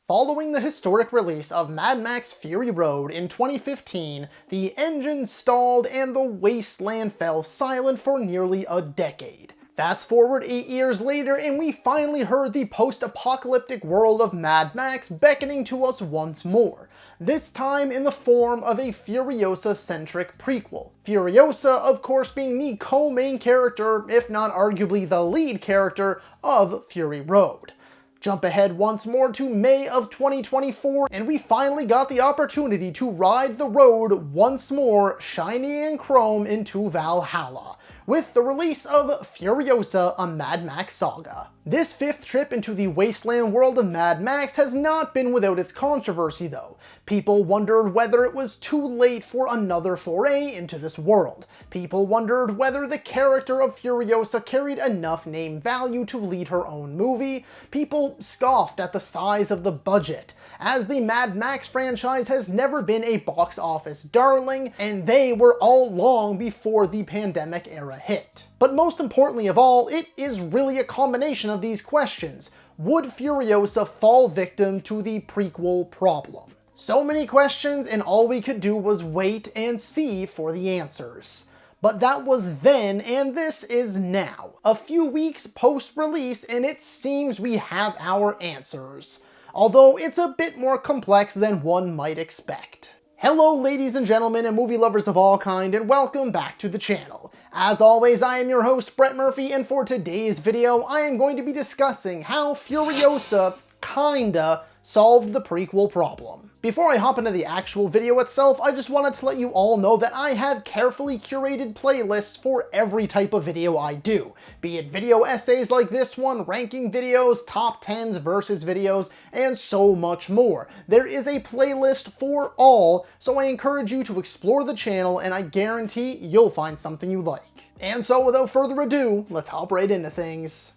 Following the historic release of Mad Max Fury Road in 2015, the engine stalled and the wasteland fell silent for nearly a decade. Fast forward 8 years later and we finally heard the post-apocalyptic world of Mad Max beckoning to us once more, this time in the form of a Furiosa-centric prequel. Furiosa, of course, being the co-main character, if not arguably the lead character, of Fury Road. Jump ahead once more to May of 2024, and we finally got the opportunity to ride the road once more, shiny and chrome, into Valhalla, with the release of Furiosa: A Mad Max Saga. This fifth trip into the wasteland world of Mad Max has not been without its controversy though. People wondered whether it was too late for another foray into this world. People wondered whether the character of Furiosa carried enough name value to lead her own movie. People scoffed at the size of the budget, as the Mad Max franchise has never been a box office darling, and they were all long before the pandemic era hit. But most importantly of all, it is really a combination of these questions. Would Furiosa fall victim to the prequel problem? So many questions, and all we could do was wait and see for the answers. But that was then, and this is now. A few weeks post-release, and it seems we have our answers. Although it's a bit more complex than one might expect. Hello ladies and gentlemen and movie lovers of all kind, and welcome back to the channel. As always, I am your host Brett Murphy, and for today's video I am going to be discussing how Furiosa kinda solved the prequel problem. Before I hop into the actual video itself, I just wanted to let you all know that I have carefully curated playlists for every type of video I do. Be it video essays like this one, ranking videos, top 10s versus videos, and so much more. There is a playlist for all, so I encourage you to explore the channel and I guarantee you'll find something you like. And so without further ado, let's hop right into things.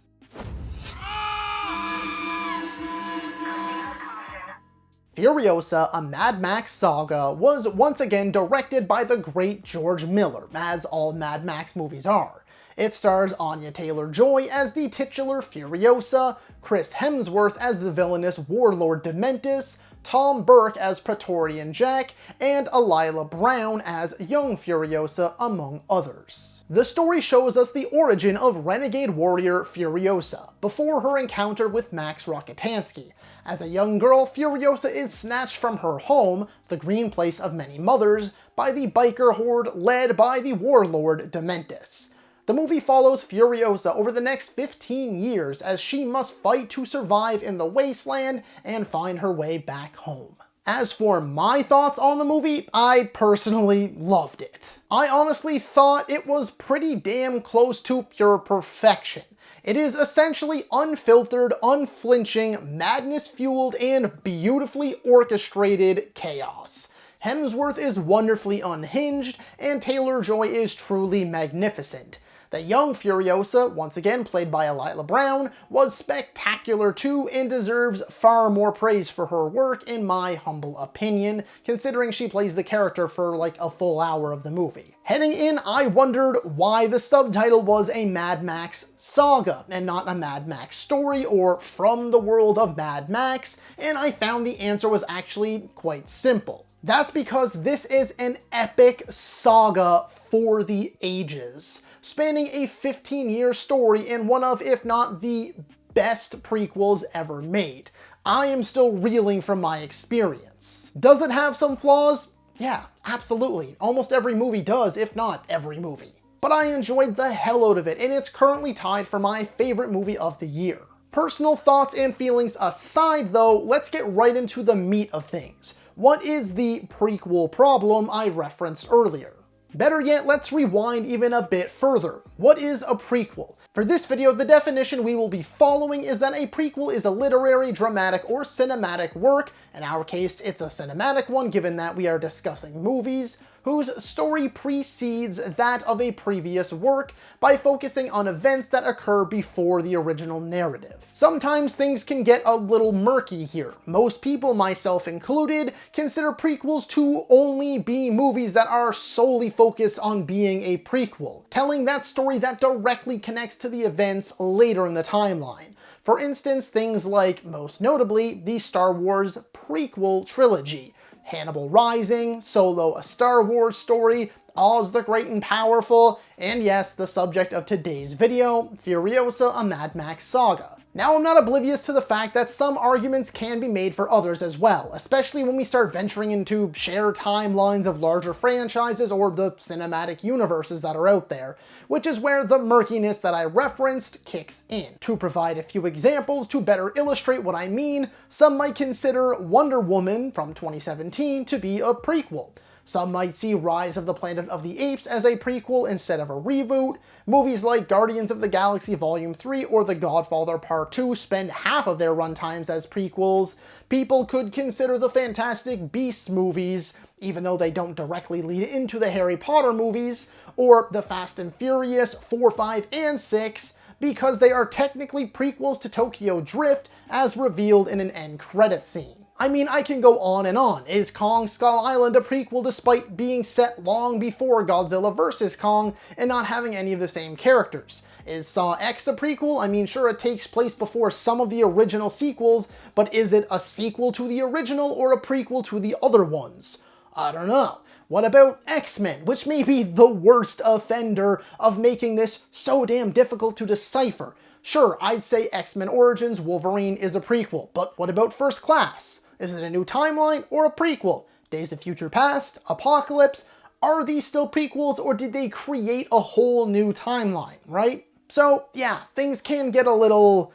Furiosa: A Mad Max Saga was once again directed by the great George Miller, as all Mad Max movies are. It stars Anya Taylor-Joy as the titular Furiosa, Chris Hemsworth as the villainous warlord Dementis, Tom Burke as Praetorian Jack, and Alila Brown as young Furiosa, among others. The story shows us the origin of renegade warrior Furiosa, before her encounter with Max Rokitansky. As a young girl, Furiosa is snatched from her home, the green place of many mothers, by the biker horde led by the warlord Dementis. The movie follows Furiosa over the next 15 years as she must fight to survive in the wasteland and find her way back home. As for my thoughts on the movie, I personally loved it. I honestly thought it was pretty damn close to pure perfection. It is essentially unfiltered, unflinching, madness-fueled, and beautifully orchestrated chaos. Hemsworth is wonderfully unhinged, and Taylor-Joy is truly magnificent. The young Furiosa, once again played by Alila Brown, was spectacular too and deserves far more praise for her work in my humble opinion, considering she plays the character for like a full hour of the movie. Heading in, I wondered why the subtitle was a Mad Max Saga and not a Mad Max story or From the World of Mad Max, and I found the answer was actually quite simple. That's because this is an epic saga for the ages, spanning a 15-year story in one of, if not the best prequels ever made. I am still reeling from my experience. Does it have some flaws? Yeah, absolutely. Almost every movie does, if not every movie. But I enjoyed the hell out of it, and it's currently tied for my favorite movie of the year. Personal thoughts and feelings aside though, let's get right into the meat of things. What is the prequel problem I referenced earlier? Better yet, let's rewind even a bit further. What is a prequel? For this video, the definition we will be following is that a prequel is a literary, dramatic, or cinematic work, in our case it's a cinematic one given that we are discussing movies, whose story precedes that of a previous work by focusing on events that occur before the original narrative. Sometimes things can get a little murky here. Most people, myself included, consider prequels to only be movies that are solely focused on being a prequel, telling that story that directly connects to the events later in the timeline. For instance, things like, most notably, the Star Wars prequel trilogy. Hannibal Rising, Solo a Star Wars Story, Oz the Great and Powerful, and yes, the subject of today's video, Furiosa, a Mad Max Saga. Now, I'm not oblivious to the fact that some arguments can be made for others as well, especially when we start venturing into shared timelines of larger franchises or the cinematic universes that are out there, which is where the murkiness that I referenced kicks in. To provide a few examples to better illustrate what I mean, some might consider Wonder Woman from 2017 to be a prequel. Some might see Rise of the Planet of the Apes as a prequel instead of a reboot. Movies like Guardians of the Galaxy Volume 3 or The Godfather Part 2 spend half of their runtimes as prequels. People could consider the Fantastic Beasts movies, even though they don't directly lead into the Harry Potter movies, or the Fast and Furious 4, 5, and 6, because they are technically prequels to Tokyo Drift as revealed in an end credit scene. I mean, I can go on and on. Is Kong Skull Island a prequel despite being set long before Godzilla vs. Kong and not having any of the same characters? Is Saw X a prequel? I mean, sure, it takes place before some of the original sequels, but is it a sequel to the original or a prequel to the other ones? I don't know. What about X-Men, which may be the worst offender of making this so damn difficult to decipher? Sure, I'd say X-Men Origins Wolverine is a prequel, but what about First Class? Is it a new timeline or a prequel? Days of Future Past? Apocalypse? Are these still prequels or did they create a whole new timeline, right? So yeah, things can get a little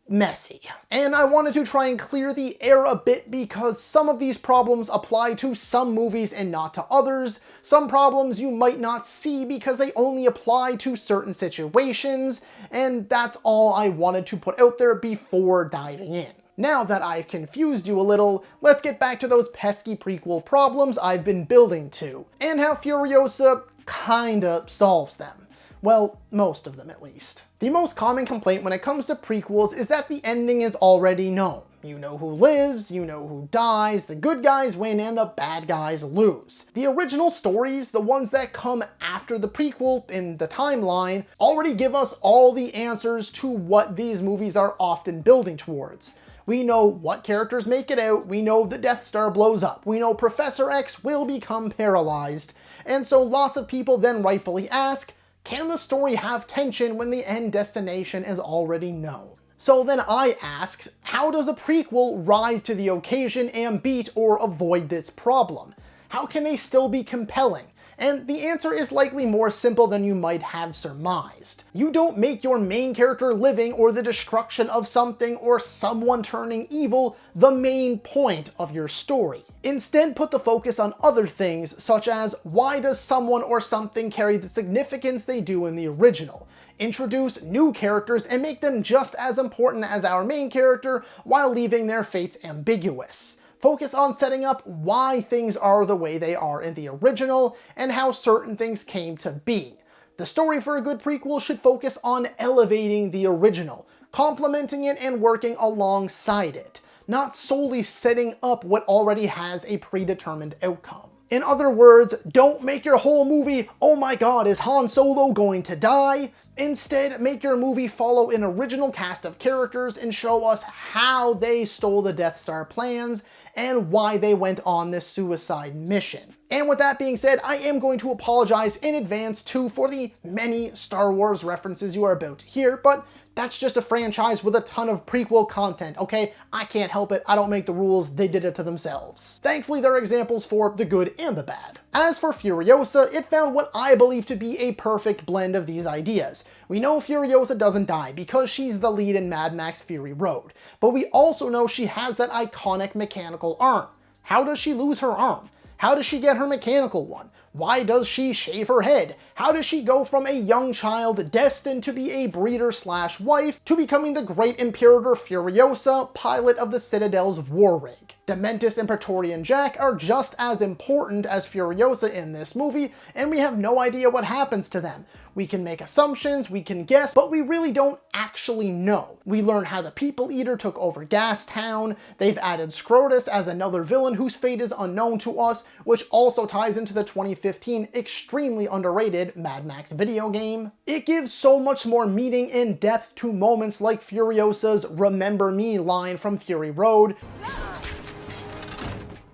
messy. And I wanted to try and clear the air a bit because some of these problems apply to some movies and not to others. Some problems you might not see because they only apply to certain situations, and that's all I wanted to put out there before diving in. Now that I've confused you a little, let's get back to those pesky prequel problems I've been building to, and how Furiosa kinda solves them. Well, most of them at least. The most common complaint when it comes to prequels is that the ending is already known. You know who lives, you know who dies, the good guys win and the bad guys lose. The original stories, the ones that come after the prequel in the timeline, already give us all the answers to what these movies are often building towards. We know what characters make it out, we know the Death Star blows up, we know Professor X will become paralyzed, and so lots of people then rightfully ask, can the story have tension when the end destination is already known? So then I asked, how does a prequel rise to the occasion and beat or avoid this problem? How can they still be compelling? And the answer is likely more simple than you might have surmised. You don't make your main character living or the destruction of something or someone turning evil the main point of your story. Instead, put the focus on other things, such as why does someone or something carry the significance they do in the original? Introduce new characters and make them just as important as our main character while leaving their fates ambiguous. Focus on setting up why things are the way they are in the original and how certain things came to be. The story for a good prequel should focus on elevating the original, complementing it and working alongside it, not solely setting up what already has a predetermined outcome. In other words, don't make your whole movie, oh my god, is Han Solo going to die? Instead, make your movie follow an original cast of characters and show us how they stole the Death Star plans and why they went on this suicide mission. And with that being said, I am going to apologize in advance too for the many Star Wars references you are about to hear, but that's just a franchise with a ton of prequel content, okay? I can't help it, I don't make the rules, they did it to themselves. Thankfully, there are examples for the good and the bad. As for Furiosa, it found what I believe to be a perfect blend of these ideas. We know Furiosa doesn't die because she's the lead in Mad Max Fury Road, but we also know she has that iconic mechanical arm. How does she lose her arm? How does she get her mechanical one? Why does she shave her head? How does she go from a young child destined to be a breeder/wife to becoming the great Imperator Furiosa, pilot of the Citadel's war rig? Dementis and Praetorian Jack are just as important as Furiosa in this movie, and we have no idea what happens to them. We can make assumptions, we can guess, but we really don't actually know. We learn how the People Eater took over Gastown. They've added Scrotus as another villain whose fate is unknown to us, which also ties into the 2015 extremely underrated Mad Max video game. It gives so much more meaning and depth to moments like Furiosa's "Remember Me" line from Fury Road.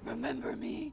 Remember me?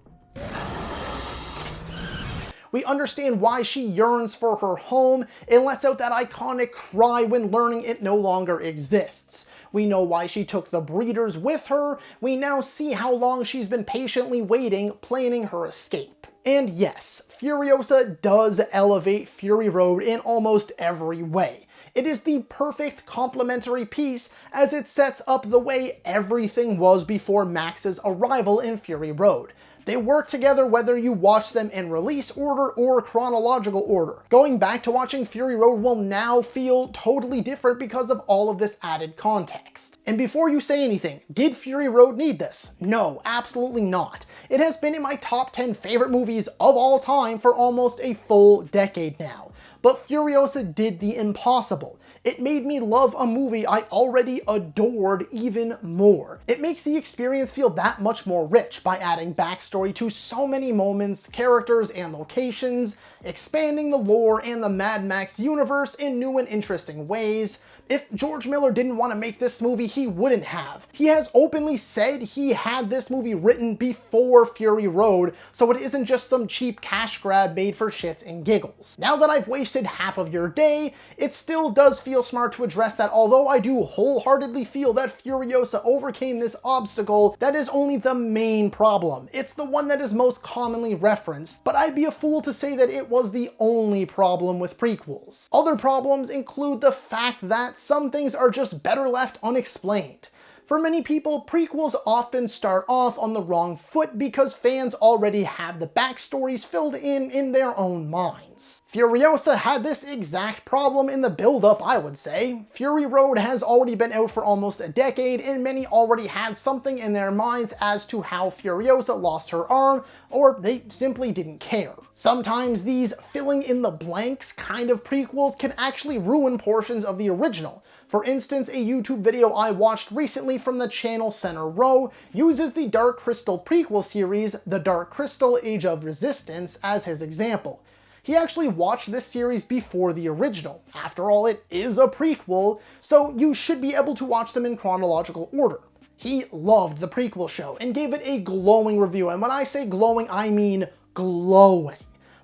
We understand why she yearns for her home and lets out that iconic cry when learning it no longer exists. We know why she took the breeders with her. We now see how long she's been patiently waiting, planning her escape. And yes, Furiosa does elevate Fury Road in almost every way. It is the perfect complementary piece as it sets up the way everything was before Max's arrival in Fury Road. They work together whether you watch them in release order or chronological order. Going back to watching Fury Road will now feel totally different because of all of this added context. And before you say anything, did Fury Road need this? No, absolutely not. It has been in my top 10 favorite movies of all time for almost a full decade now. But Furiosa did the impossible. It made me love a movie I already adored even more. It makes the experience feel that much more rich by adding backstory to so many moments, characters, and locations, expanding the lore and the Mad Max universe in new and interesting ways. If George Miller didn't want to make this movie, he wouldn't have. He has openly said he had this movie written before Fury Road, so it isn't just some cheap cash grab made for shits and giggles. Now that I've wasted half of your day, it still does feel smart to address that although I do wholeheartedly feel that Furiosa overcame this obstacle, that is only the main problem. It's the one that is most commonly referenced, but I'd be a fool to say that it was the only problem with prequels. Other problems include the fact that some things are just better left unexplained. For many people, prequels often start off on the wrong foot because fans already have the backstories filled in their own minds. Furiosa had this exact problem in the build-up, I would say. Fury Road has already been out for almost a decade, and many already had something in their minds as to how Furiosa lost her arm, or they simply didn't care. Sometimes these filling in the blanks kind of prequels can actually ruin portions of the original. For instance, a YouTube video I watched recently from the channel Center Row uses the Dark Crystal prequel series, The Dark Crystal Age of Resistance, as his example. He actually watched this series before the original. After all, it is a prequel, so you should be able to watch them in chronological order. He loved the prequel show and gave it a glowing review, and when I say glowing, I mean glowing.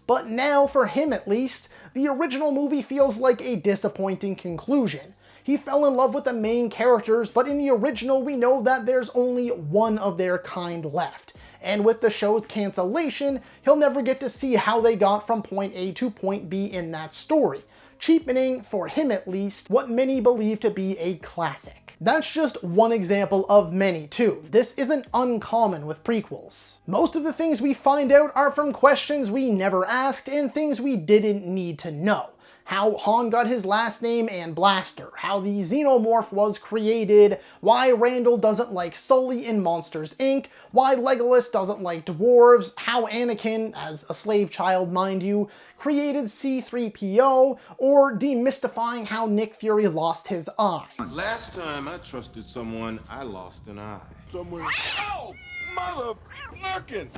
But now, for him at least, the original movie feels like a disappointing conclusion. He fell in love with the main characters, but in the original we know that there's only one of their kind left. And with the show's cancellation, he'll never get to see how they got from point A to point B in that story, cheapening, for him at least, what many believe to be a classic. That's just one example of many too. This isn't uncommon with prequels. Most of the things we find out are from questions we never asked and things we didn't need to know. How Han got his last name and blaster, how the xenomorph was created, why Randall doesn't like Sully in Monsters Inc., why Legolas doesn't like dwarves, how Anakin, as a slave child mind you, created C-3PO, or demystifying how Nick Fury lost his eye. Last time I trusted someone, I lost an eye. Somewhere. Oh, mother fucking!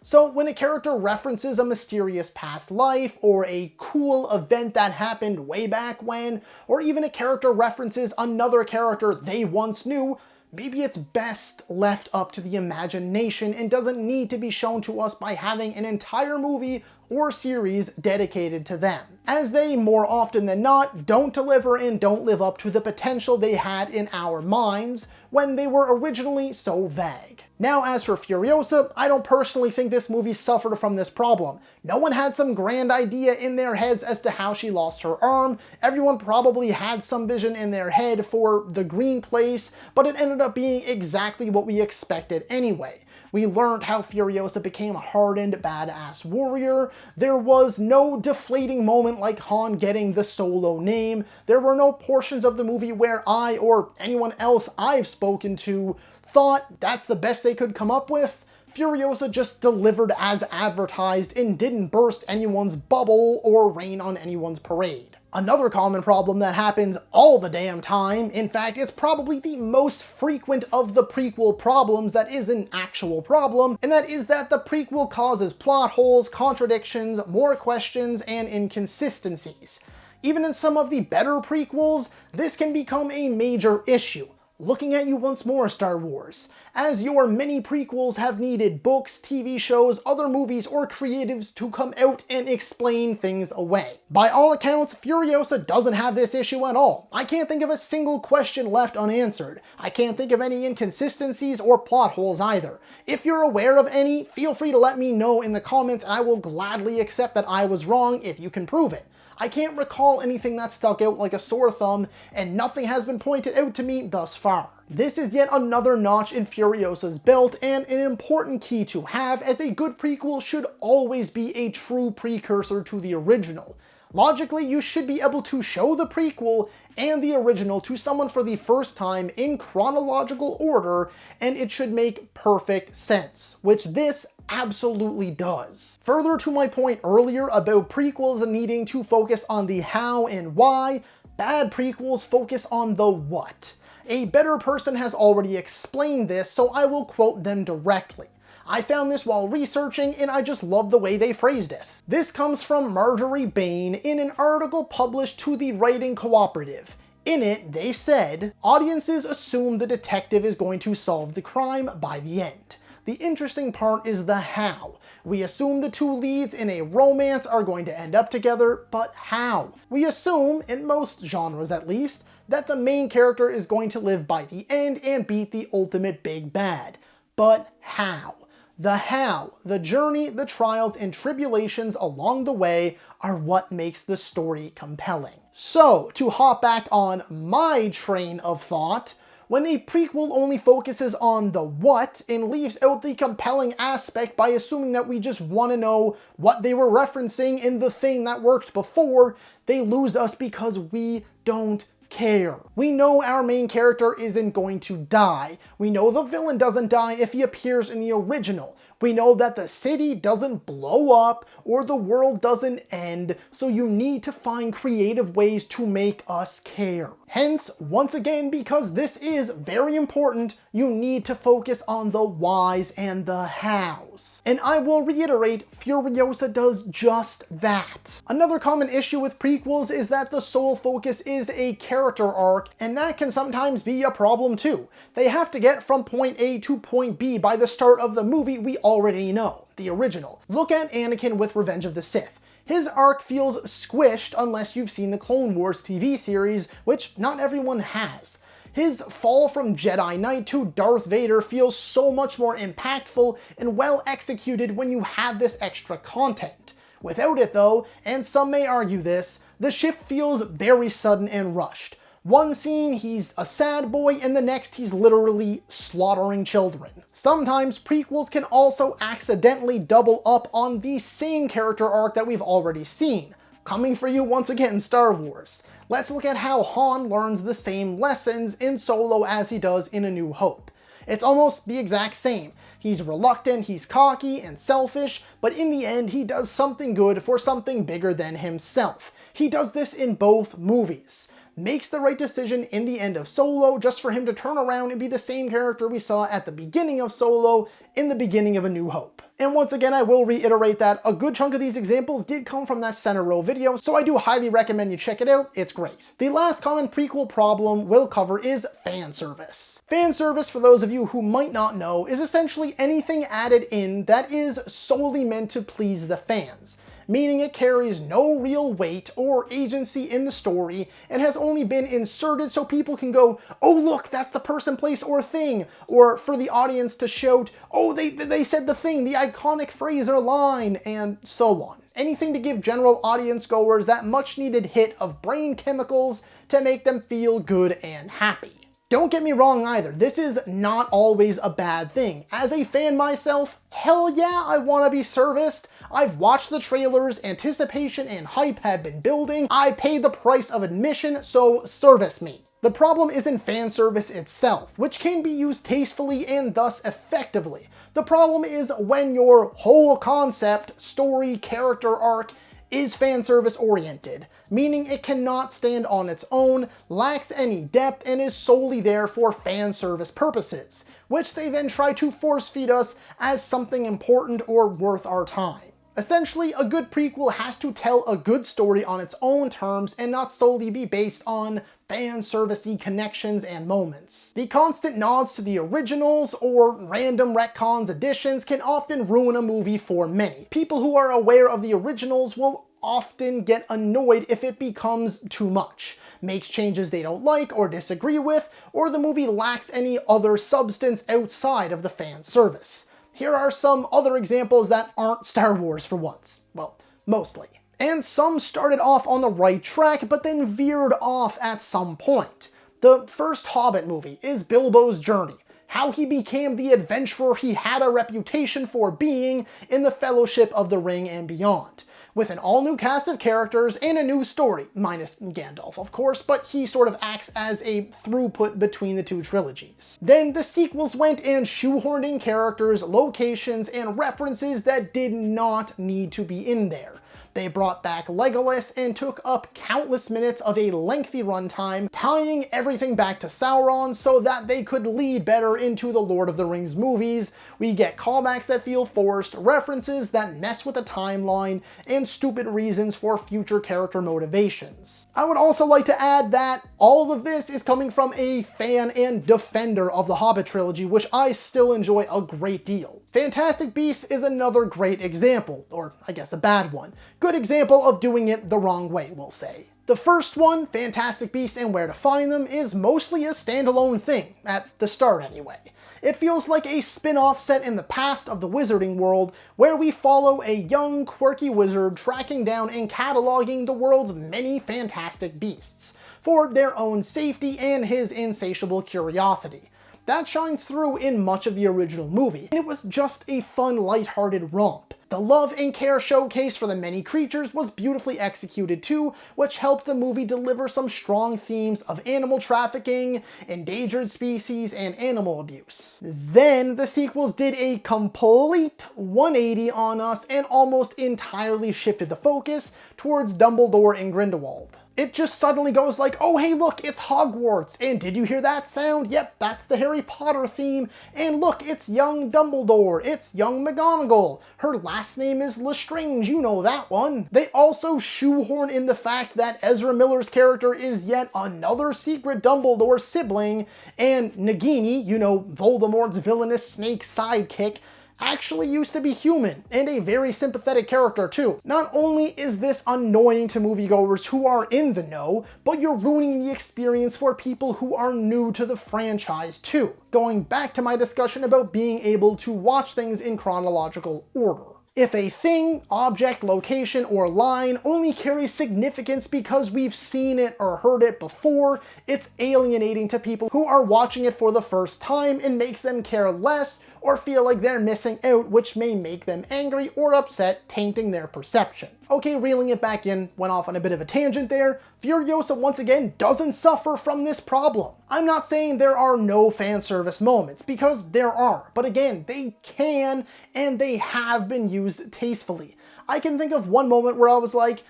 So when a character references a mysterious past life, or a cool event that happened way back when, or even a character references another character they once knew, maybe it's best left up to the imagination and doesn't need to be shown to us by having an entire movie or series dedicated to them, as they more often than not don't deliver and don't live up to the potential they had in our minds when they were originally so vague. Now, as for Furiosa, I don't personally think this movie suffered from this problem. No one had some grand idea in their heads as to how she lost her arm. Everyone probably had some vision in their head for the green place, but it ended up being exactly what we expected anyway. We learned how Furiosa became a hardened, badass warrior. There was no deflating moment like Han getting the Solo name. There were no portions of the movie where I, or anyone else I've spoken to, thought that's the best they could come up with. Furiosa just delivered as advertised and didn't burst anyone's bubble or rain on anyone's parade. Another common problem that happens all the damn time, in fact it's probably the most frequent of the prequel problems that is an actual problem, and that is that the prequel causes plot holes, contradictions, more questions, and inconsistencies. Even in some of the better prequels, this can become a major issue. Looking at you once more, Star Wars, as your many prequels have needed books, TV shows, other movies, or creatives to come out and explain things away. By all accounts, Furiosa doesn't have this issue at all. I can't think of a single question left unanswered. I can't think of any inconsistencies or plot holes either. If you're aware of any, feel free to let me know in the comments and I will gladly accept that I was wrong if you can prove it. I can't recall anything that stuck out like a sore thumb, and nothing has been pointed out to me thus far. This is yet another notch in Furiosa's belt, and an important key to have, as a good prequel should always be a true precursor to the original. Logically, you should be able to show the prequel and the original to someone for the first time in chronological order, and it should make perfect sense, which this absolutely does. Further to my point earlier about prequels needing to focus on the how and why, bad prequels focus on the what. A better person has already explained this, so I will quote them directly. I found this while researching, and I just love the way they phrased it. This comes from Marjorie Bain in an article published to the Writing Cooperative. In it, they said, audiences assume the detective is going to solve the crime by the end. The interesting part is the how. We assume the two leads in a romance are going to end up together, but how? We assume, in most genres at least, that the main character is going to live by the end and beat the ultimate big bad. But how? The how, the journey, the trials, and tribulations along the way are what makes the story compelling. So, to hop back on my train of thought, when a prequel only focuses on the what and leaves out the compelling aspect by assuming that we just want to know what they were referencing in the thing that worked before, they lose us because we don't care. We know our main character isn't going to die. We know the villain doesn't die if he appears in the original. We know that the city doesn't blow up or the world doesn't end, so you need to find creative ways to make us care. Hence, once again, because this is very important, you need to focus on the whys and the hows. And I will reiterate, Furiosa does just that. Another common issue with prequels is that the sole focus is a character arc, and that can sometimes be a problem too. They have to get from point A to point B by the start of the movie we already know, the original. Look at Anakin with Revenge of the Sith. His arc feels squished unless you've seen the Clone Wars TV series, which not everyone has. His fall from Jedi Knight to Darth Vader feels so much more impactful and well executed when you have this extra content. Without it though, and some may argue this, the shift feels very sudden and rushed. One scene he's a sad boy, and the next he's literally slaughtering children. Sometimes prequels can also accidentally double up on the same character arc that we've already seen. Coming for you once again, Star Wars. Let's look at how Han learns the same lessons in Solo as he does in A New Hope. It's almost the exact same. He's reluctant, he's cocky and selfish, but in the end he does something good for something bigger than himself. He does this in both movies. Makes the right decision in the end of Solo just for him to turn around and be the same character we saw at the beginning of Solo in the beginning of A New Hope. And once again, I will reiterate that a good chunk of these examples did come from that center row video, so I do highly recommend you check it out, it's great. The last common prequel problem we'll cover is fan service. Fan service, for those of you who might not know, is essentially anything added in that is solely meant to please the fans. Meaning it carries no real weight or agency in the story and has only been inserted so people can go, oh look, that's the person, place, or thing, or for the audience to shout, oh they said the thing, the iconic phrase or line, and so on. Anything to give general audience goers that much needed hit of brain chemicals to make them feel good and happy. Don't get me wrong either, this is not always a bad thing. As a fan myself, hell yeah, I want to be serviced. I've watched the trailers, anticipation and hype have been building. I paid the price of admission, so service me. The problem is in fan service itself, which can be used tastefully and thus effectively. The problem is when your whole concept, story, character arc is fan service oriented, meaning it cannot stand on its own, lacks any depth, and is solely there for fan service purposes, which they then try to force feed us as something important or worth our time. Essentially, a good prequel has to tell a good story on its own terms and not solely be based on fan servicey connections and moments. The constant nods to the originals or random retcons additions can often ruin a movie for many. People who are aware of the originals will often get annoyed if it becomes too much, makes changes they don't like or disagree with, or the movie lacks any other substance outside of the fan service. Here are some other examples that aren't Star Wars for once. Well, mostly. And some started off on the right track, but then veered off at some point. The first Hobbit movie is Bilbo's journey, how he became the adventurer he had a reputation for being in the Fellowship of the Ring and beyond, with an all-new cast of characters and a new story, minus Gandalf of course, but he sort of acts as a throughput between the two trilogies. Then the sequels went and shoehorned in characters, locations, and references that did not need to be in there. They brought back Legolas and took up countless minutes of a lengthy runtime, tying everything back to Sauron so that they could lead better into the Lord of the Rings movies. We get callbacks that feel forced, references that mess with the timeline, and stupid reasons for future character motivations. I would also like to add that all of this is coming from a fan and defender of the Hobbit trilogy, which I still enjoy a great deal. Fantastic Beasts is another great example, or I guess a bad one. Good example of doing it the wrong way, we'll say. The first one, Fantastic Beasts and Where to Find Them, is mostly a standalone thing, at the start anyway. It feels like a spin-off set in the past of the wizarding world, where we follow a young, quirky wizard tracking down and cataloging the world's many fantastic beasts, for their own safety and his insatiable curiosity. That shines through in much of the original movie, and it was just a fun, lighthearted romp. The love and care showcase for the many creatures was beautifully executed too, which helped the movie deliver some strong themes of animal trafficking, endangered species, and animal abuse. Then the sequels did a complete 180 on us and almost entirely shifted the focus towards Dumbledore and Grindelwald. It just suddenly goes like, oh hey look, it's Hogwarts, and did you hear that sound? Yep, that's the Harry Potter theme, and look, it's young Dumbledore, it's young McGonagall, her last name is Lestrange, you know that one. They also shoehorn in the fact that Ezra Miller's character is yet another secret Dumbledore sibling, and Nagini, you know, Voldemort's villainous snake sidekick, actually used to be human, and a very sympathetic character too. Not only is this annoying to moviegoers who are in the know, but you're ruining the experience for people who are new to the franchise too. Going back to my discussion about being able to watch things in chronological order. If a thing, object, location, or line only carries significance because we've seen it or heard it before, it's alienating to people who are watching it for the first time and makes them care less or feel like they're missing out, which may make them angry or upset, tainting their perception. Okay, reeling it back in, went off on a bit of a tangent there. Furiosa once again doesn't suffer from this problem. I'm not saying there are no fan service moments, because there are, but again, they can and they have been used tastefully. I can think of one moment where I was like,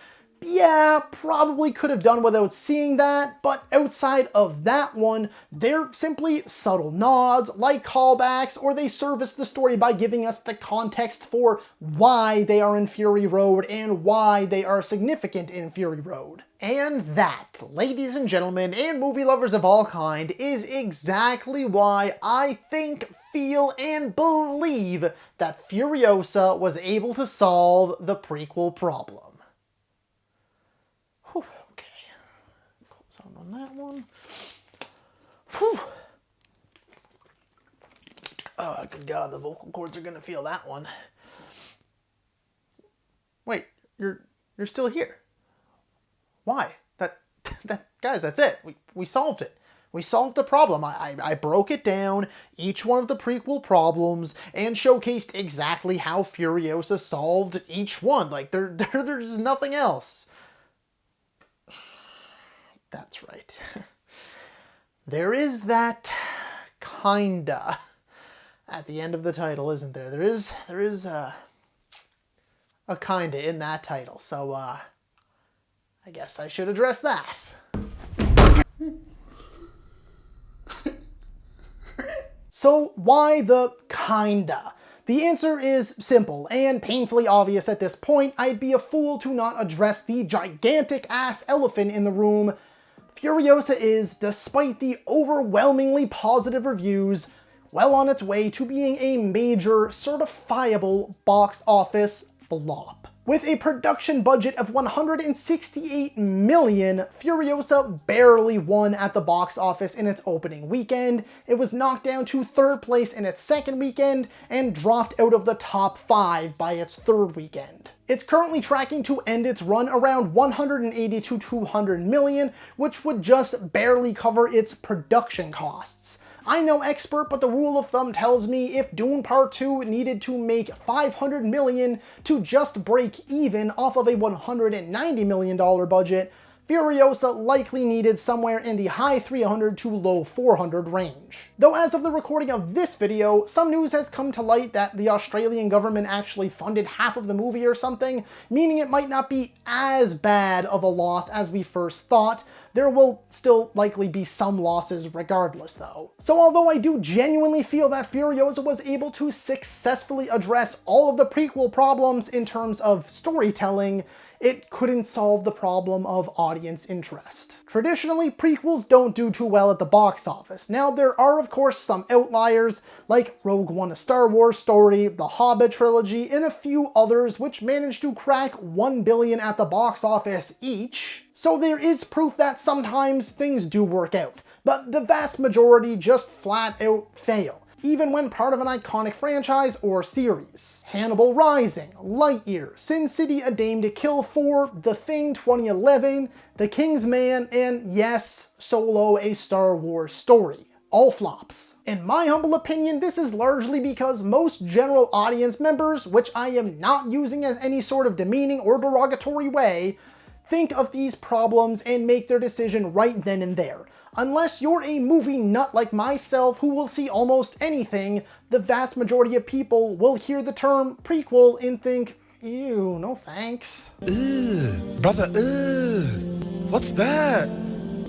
yeah, probably could have done without seeing that, but outside of that one, they're simply subtle nods, like callbacks, or they service the story by giving us the context for why they are in Fury Road and why they are significant in Fury Road. And that, ladies and gentlemen, and movie lovers of all kind, is exactly why I think, feel, and believe that Furiosa was able to solve the prequel problem. Whew, okay, close out on that one. Whew. Oh, good God, the vocal cords are gonna feel that one. Wait, you're still here. Why? Guys, that's it. We solved it. We solved the problem. I broke it down, each one of the prequel problems, and showcased exactly how Furiosa solved each one. Like, there's nothing else. That's right. There is that kinda at the end of the title, isn't there? There is a kinda in that title, so I guess I should address that. So why the kinda? The answer is simple and painfully obvious at this point. I'd be a fool to not address the gigantic ass elephant in the room. Furiosa is, despite the overwhelmingly positive reviews, well on its way to being a major, certifiable box office flop. With a production budget of $168 million, Furiosa barely won at the box office in its opening weekend. It was knocked down to third place in its second weekend and dropped out of the top 5 by its third weekend. It's currently tracking to end its run around 180 to 200 million, which would just barely cover its production costs. I'm no expert, but the rule of thumb tells me if Dune Part 2 needed to make $500 million to just break even off of a $190 million budget, Furiosa likely needed somewhere in the high 300 to low 400 range. Though as of the recording of this video, some news has come to light that the Australian government actually funded half of the movie or something, meaning it might not be as bad of a loss as we first thought. There will still likely be some losses regardless though. So although I do genuinely feel that Furiosa was able to successfully address all of the prequel problems in terms of storytelling, it couldn't solve the problem of audience interest. Traditionally, prequels don't do too well at the box office. Now, there are of course some outliers, like Rogue One: A Star Wars Story, the Hobbit trilogy, and a few others which managed to crack $1 billion at the box office each. So there is proof that sometimes things do work out, but the vast majority just flat out fail, even when part of an iconic franchise or series. Hannibal Rising, Lightyear, Sin City: A Dame to Kill For, The Thing 2011, The King's Man, and yes, Solo: A Star Wars Story. All flops. In my humble opinion, this is largely because most general audience members, which I am not using as any sort of demeaning or derogatory way, think of these problems and make their decision right then and there. Unless you're a movie nut like myself who will see almost anything, the vast majority of people will hear the term prequel and think, ew, no thanks. Brother, what's that?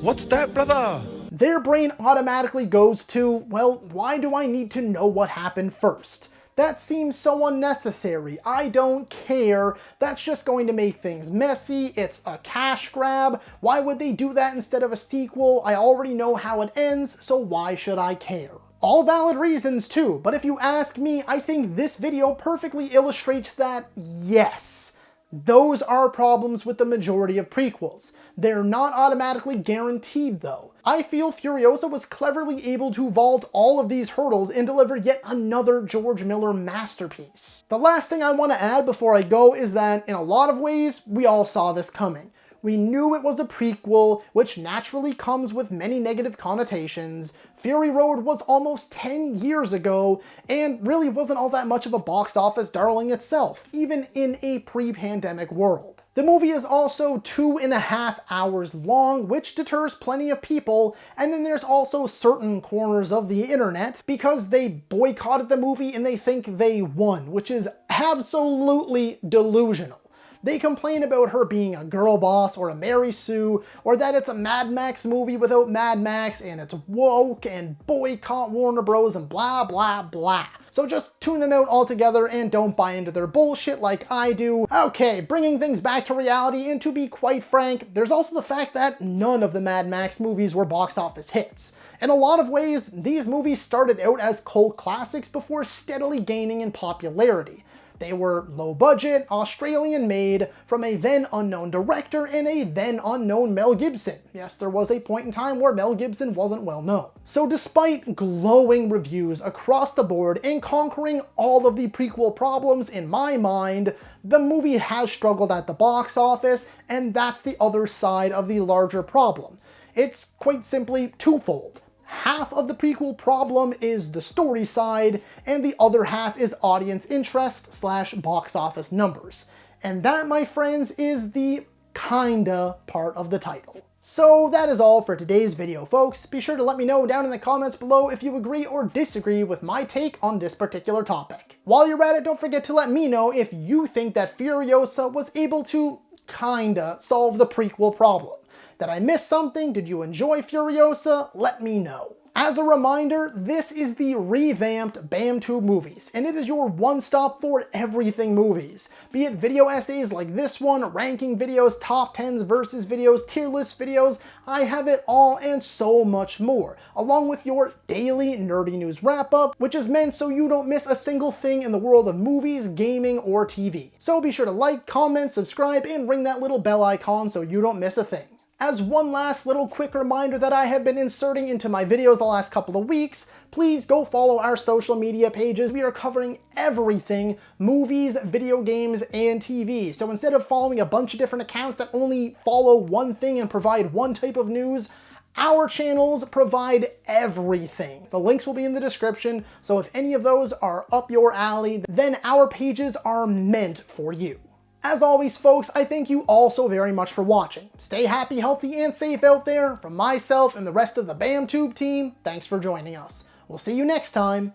What's that, brother? Their brain automatically goes to, well, why do I need to know what happened first? That seems so unnecessary. I don't care. That's just going to make things messy. It's a cash grab. Why would they do that instead of a sequel? I already know how it ends, so why should I care? All valid reasons too, but if you ask me, I think this video perfectly illustrates that yes, those are problems with the majority of prequels. They're not automatically guaranteed though. I feel Furiosa was cleverly able to vault all of these hurdles and deliver yet another George Miller masterpiece. The last thing I want to add before I go is that in a lot of ways, we all saw this coming. We knew it was a prequel, which naturally comes with many negative connotations. Fury Road was almost 10 years ago, and really wasn't all that much of a box office darling itself, even in a pre-pandemic world. The movie is also 2.5 hours long, which deters plenty of people, and then there's also certain corners of the internet because they boycotted the movie and they think they won, which is absolutely delusional. They complain about her being a girl boss or a Mary Sue, or that it's a Mad Max movie without Mad Max and it's woke and boycott Warner Bros and blah blah blah. So just tune them out altogether and don't buy into their bullshit like I do. Okay, bringing things back to reality, and to be quite frank, there's also the fact that none of the Mad Max movies were box office hits. In a lot of ways, these movies started out as cult classics before steadily gaining in popularity. They were low budget, Australian made, from a then unknown director and a then unknown Mel Gibson. Yes, there was a point in time where Mel Gibson wasn't well known. So despite glowing reviews across the board and conquering all of the prequel problems in my mind, the movie has struggled at the box office, and that's the other side of the larger problem. It's quite simply twofold. Half of the prequel problem is the story side, and the other half is audience interest / box office numbers. And that, my friends, is the kinda part of the title. So that is all for today's video, folks. Be sure to let me know down in the comments below if you agree or disagree with my take on this particular topic. While you're at it, don't forget to let me know if you think that Furiosa was able to kinda solve the prequel problem. Did I miss something? Did you enjoy Furiosa? Let me know. As a reminder, this is the revamped BAMTube movies, and it is your one-stop for everything movies. Be it video essays like this one, ranking videos, top 10s versus videos, tier list videos, I have it all and so much more, along with your daily nerdy news wrap-up, which is meant so you don't miss a single thing in the world of movies, gaming, or TV. So be sure to like, comment, subscribe, and ring that little bell icon so you don't miss a thing. As one last little quick reminder that I have been inserting into my videos the last couple of weeks, please go follow our social media pages. We are covering everything movies, video games, and TV. So instead of following a bunch of different accounts that only follow one thing and provide one type of news, our channels provide everything. The links will be in the description, so if any of those are up your alley, then our pages are meant for you. As always, folks, I thank you all so very much for watching. Stay happy, healthy, and safe out there. From myself and the rest of the BAMTube team, thanks for joining us. We'll see you next time,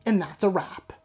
and that's a wrap.